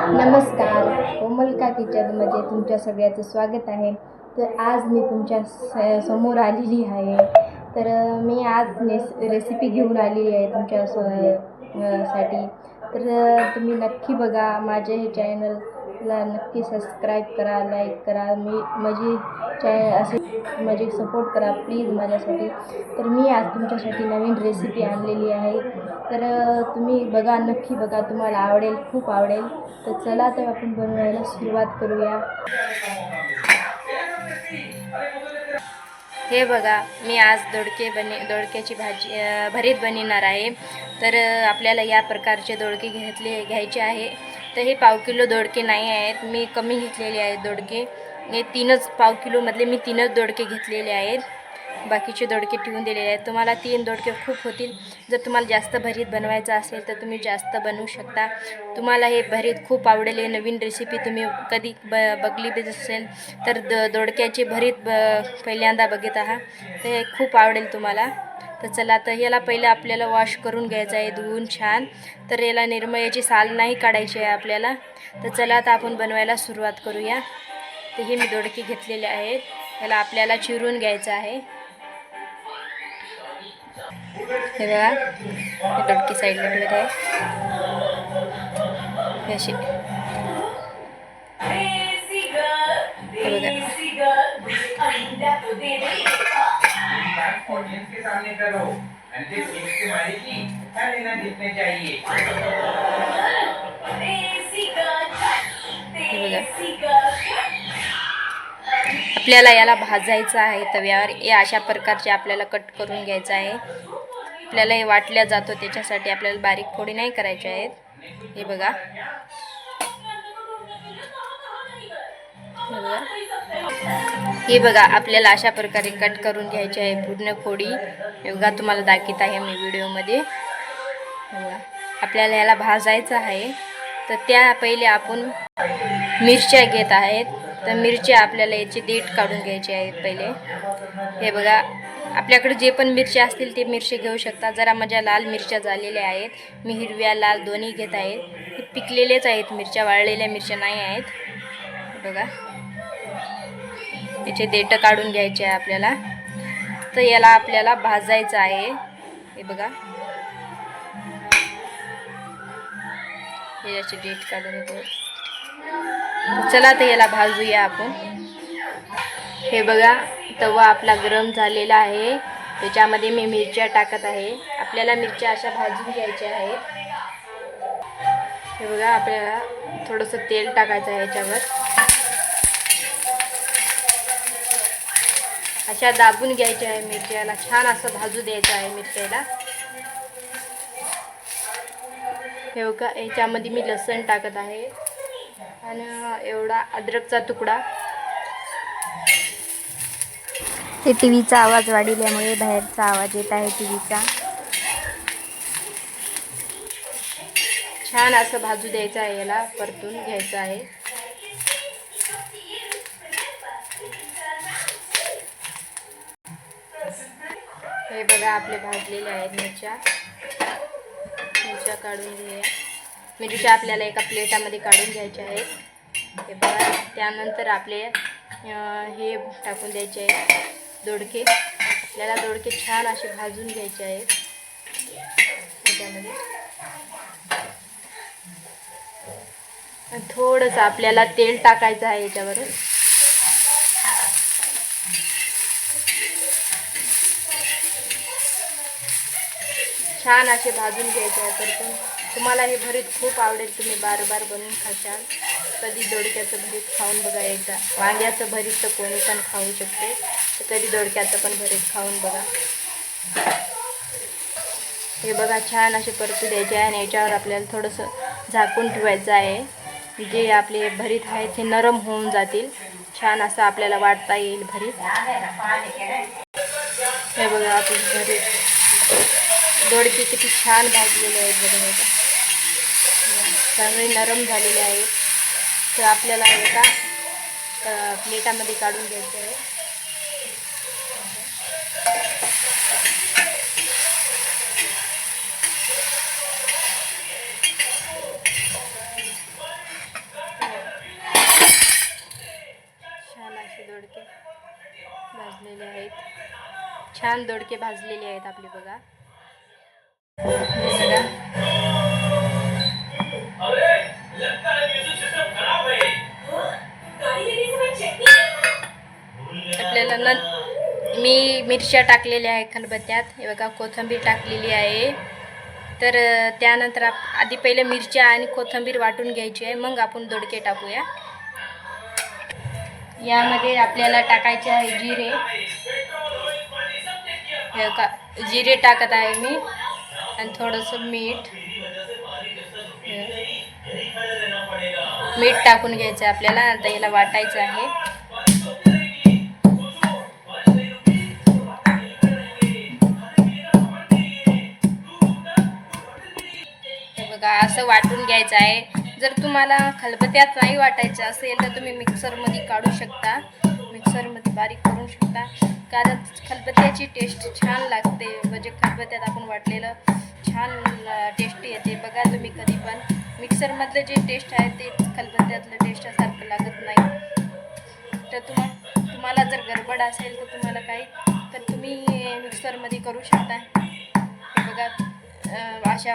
नमस्कार, कोमलका किचनमध्ये तुमच्या सगळ्याचं स्वागत आहे. तर आज मी तुमच्या समोर आलेली आहे. तर मी आज रेसिपी घेऊन आलेली आहे तुमच्या साठी. तर तुम्ही नक्की बघा, माझ्या हे चॅनलला नक्की सबस्क्राईब करा, लाईक करा, माझी सपोर्ट करा प्लीज माझ्यासाठी. तर मी आज तुमच्यासाठी नवीन रेसिपी आणलेली आहे. तर तुम्ही बघा, नक्की बघा, तुम्हाला आवडेल, खूप आवडेल. तर चला, तर आपण बनवायला सुरुवात करूया. हे बघा, मी आज दोडक्याची भाजी भरीत बनवणार आहे. तर आपल्याला या प्रकारचे दोडके घ्यायचे आहे. तर हे पाव किलो दोडके नाही आहेत, मी कमी घेतलेले आहेत दोडके. हे पाव किलोमधले मी 3च दोडके घेतलेले आहेत, बाकीचे दोडके ठेवून दिलेले आहेत. तुम्हाला 3 दोडके खूप होतील. जर तुम्हाला जास्त भरीत बनवायचं असेल तर तुम्ही जास्त बनवू शकता. तुम्हाला हे भरीत खूप आवडेल. हे नवीन रेसिपी तुम्ही कधी बघली असेल तर दोडक्याचे भरीत पहिल्यांदा बघत आहात, तर हे खूप आवडेल तुम्हाला. तर चला, तर याला पहिलं आपल्याला वॉश करून घ्यायचं आहे, धुवून छान. तर याला याची साल नाही काढायची आहे आपल्याला. तर चला, आता आपण बनवायला सुरुवात करूया. तर हे मी दोडके घेतलेले आहेत, याला आपल्याला चिरून घ्यायचं आहे. हे बघा, हे दोडकी साईडला ठेवत आहे अशी. हे बघा, आपल्याला याला भाजायचं आहे तव्यावर. हे अशा प्रकारचे आपल्याला कट करून घ्यायचं आहे. आपल्याला हे वाटल्या जातो, त्याच्यासाठी आपल्याला बारीक फोडी नाही करायचे आहेत. हे बघा, हे बघा, आपल्याला अशा प्रकारे कट करून घ्यायचे आहे पूर्ण फोडी. हे बघा, तुम्हाला दाखवत आहे मी व्हिडिओमध्ये. आपल्याला याला भाजायचं आहे. तर त्या पहिले आपण मिरच्या घेत आहेत. तर मिरच्या आपल्याला याचे देठ काढून घ्यायचे आहेत पहिले. हे बघा, आपल्याकडे जे पण मिरच्या असतील ते मिरच्या घेऊ शकता. जरा माझ्या लाल मिरच्या झालेल्या आहेत, मी हिरव्या लाल दोन्ही घेत आहेत. हे पिकलेलेच आहेत मिरच्या, वाळलेल्या मिरच्या नाही आहेत. बघा, याचे देठ काढून घ्यायचे आहे आपल्याला. तर याला आपल्याला भाजायचं आहे. हे बघा, याचे देठ काढून येतो. चला, तर याला भाजूया आपण. हे बघा, तवा आपला गरम झालेला आहे, त्याच्यामध्ये मी मिरच्या टाकत आहे. आपल्याला मिरच्या अशा भाजून घ्यायच्या आहेत. हे बघा, आपल्याला थोडंसं तेल टाकायचं आहे याच्यावर. अशा दाबून घ्यायच्या आहे मिरच्याला, छान असं भाजू द्यायचं आहे मिरच्याला. हे बघा, याच्यामध्ये मी लसूण टाकत आहे आणि एवढा अद्रकचा तुकडा. ते टीव्हीचा आवाज वाढल्यामुळे बाहेरचा आवाज येत आहे टीव्हीचा. छान असं भाजू द्यायचं आहे, याला परतून घ्यायचं आहे. हे बघा, आपले भाजलेले आहेत मिरच्या काढून घेऊया. मिरच्या आपल्याला एका प्लेटामध्ये काढून घ्यायच्या आहेत. हे बघा, त्यानंतर आपले हे टाकून द्यायचे आहे दोडके. आपल्याला दोडके छान असे भाजून घ्यायचे आहेत त्याच्यामध्ये. थोडंसं आपल्याला तेल टाकायचं आहे याच्यावर. छान असे भाजून घ्यायचे आहे. तर तुम्हाला हे भरीत खूप आवडेल, तुम्ही बार बार बनवून खाशाल. कधी दोडक्याचं भरीत खाऊन बघा एकदा. वांग्याचं भरीत तर कोणी पण खाऊ शकते, तर कधी दोडक्याचं पण भरीत खाऊन बघा. हे बघा, छान असे परतू द्यायचे आहे आणि याच्यावर आपल्याला थोडंसं झाकून ठेवायचं आहे, जे आपले भरीत आहेत ते नरम होऊन जातील. छान असं आपल्याला वाटता येईल भरीत. हे बघा, आपले भरीत दोडके किती छान भाजलेले आहेत बघा, चांगले नरम झालेले आहेत. तर आपल्याला एका प्लेटामध्ये काढून घ्यायचं आहे. छान दोडके भाजलेले आहेत आपले बघा. हे बघा आपल्याला मी मिरच्या टाकलेल्या आहे खलबत्त्यात. हे बघा कोथिंबीर टाकलेली आहे. तर त्यानंतर आधी पहिले मिरच्या आणि कोथिंबीर वाटून घ्यायची आहे, मग आपण दोडके टाकूया. यामध्ये आपल्याला टाकायचे आहे जिरे. हे का जिरे टाकत आहे मी आणि थोडंसं मीठ टाकून घ्यायचं आहे आपल्याला. आता याला वाटायचं आहे. बघा असं वाटून घ्यायचं आहे. जर तुम्हाला खलबत्त्यात नाही वाटायचं असेल तर तुम्ही मिक्सरमध्ये काढू शकता, मिक्सरमध्ये बारीक करू शकता. कारण खलबत्त्याची टेस्ट छान लागते. म्हणजे खलबत्त्यात आपण वाटलेलं छान टेस्ट येते. बघा तुम्ही कधी पण मिक्सरमधलं जे टेस्ट आहे ते खलबत्त्यातलं टेस्टसारखं लागत नाही. तर तुम्हाला जर गडबड असेल तर तुम्हाला काही तर तुम्ही मिक्सरमध्ये करू शकता. हे बघा अशा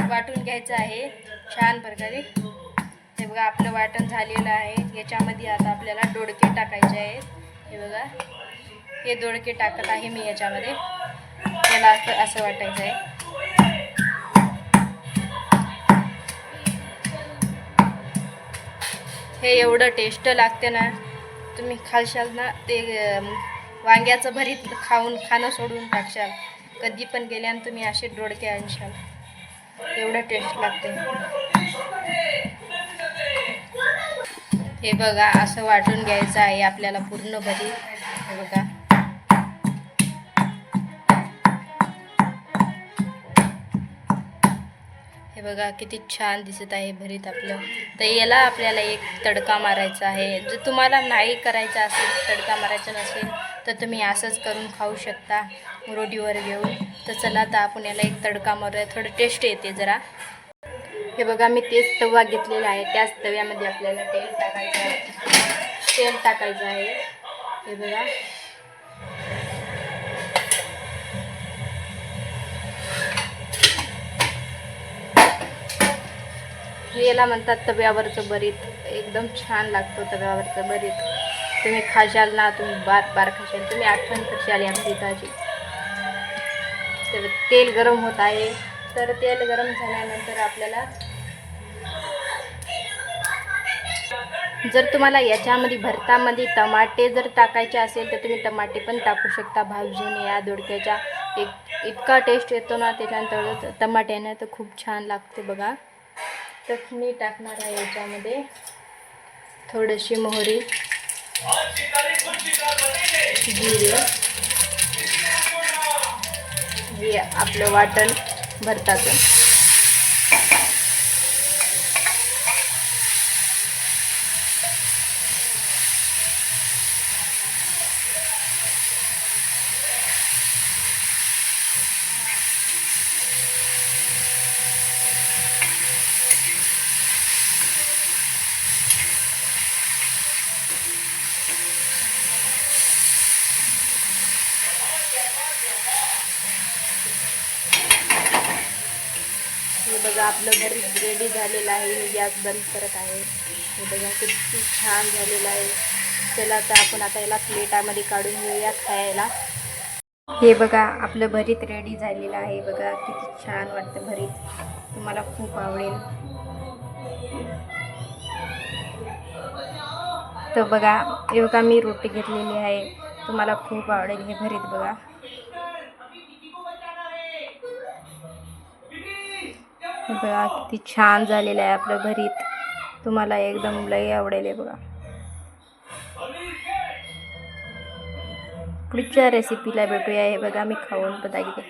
वाटून घ्यायचं आहे छान प्रकारे. हे बघा आपलं वाटण झालेलं आहे. याच्यामध्ये आता आपल्याला दोडके टाकायचे आहेत. हे बघा हे दोडके टाकत आहे मी याच्यामध्ये. त्याला असं वाटायचं आहे. हे एवढं टेस्ट लागते ना, तुम्ही खालशाल ना ते वांग्याचं भरीत खाणं सोडून टाकशाल. कधी पण गेल्यानं तुम्ही असे दोडके आणशाल, एवढं टेस्ट लागते. हे बघा असं वाटून घ्यायचं आहे आपल्याला पूर्ण भरीत. हे बघा हे बघा किती छान दिसत आहे भरीत आपलं. तर याला आपल्याला एक तडका मारायचा आहे. जर तुम्हाला नाही करायचा असेल, तडका मारायचा नसेल तर तुम्ही असंच करून खाऊ शकता रोटीवर घेऊन. तर चला तर आपण याला एक तडका मारूया, थोडं टेस्ट येते जरा. हे बघा मी तेच तवा घेतलेला आहे. त्याच तव्यामध्ये आपल्याला तेल टाकायचं आहे. हे बघा याला म्हणतात तव्यावरचं भरीत. एकदम छान लागतो तव्यावरचं भरीत. तुम्ही खाशाल ना, तुम्ही बार खाशाल, तुम्ही आठवण करशाल या भरीताची. तर तेल गरम होत आहे. तर तेल गरम झाल्यानंतर आपल्याला जर तुम्हाला याच्यामध्ये भरतामध्ये टमाटे जर टाकायचे असेल तर तुम्ही टमाटे पण टाकू शकता भाजून. या दोडक्याच्या इतका टेस्ट येतो ना त्याच्यानंतर टमाट्याने, तर खूप छान लागते बघा. तर मी टाकणार आहे याच्यामध्ये थोडीशी मोहरी, जिरे, हे आपलं वाटण भरताचं. हे बघा आपलं भरीत रेडी झालेलं आहे. मी गॅस बंद करत आहे. हे बघा किती छान झालेलं आहे. चला तर आपण आता याला प्लेटामध्ये काढून घेऊया खायला. हे बघा आपलं भरीत रेडी झालेलं आहे. बघा किती छान वाटतं भरीत. तुम्हाला खूप आवडेल. तर बघा हे बघा मी रोटी घेतलेली आहे. तुम्हाला खूप आवडेल हे भरीत. बघा बघा किती छान झालेलं आहे आपलं भरीत. तुम्हाला एकदम लई आवडेल. आहे बघा. पुढच्या रेसिपीला भेटूया. हे बघा मी खाऊन बघितले.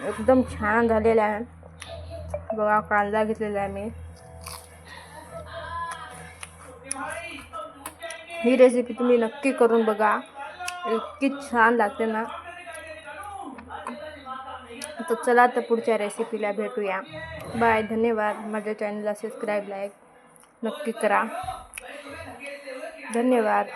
एकदम छान झालेलं आहे. बघा कांदा घेतलेला आहे मी. ही रेसिपी तुम्ही नक्की करून बघा, इतकी छान लागते ना. तर चला तर पुढच्या रेसिपीला भेटूया. बाय. धन्यवाद. माझ्या चॅनलला सबस्क्राईब लाईक नक्की करा. धन्यवाद.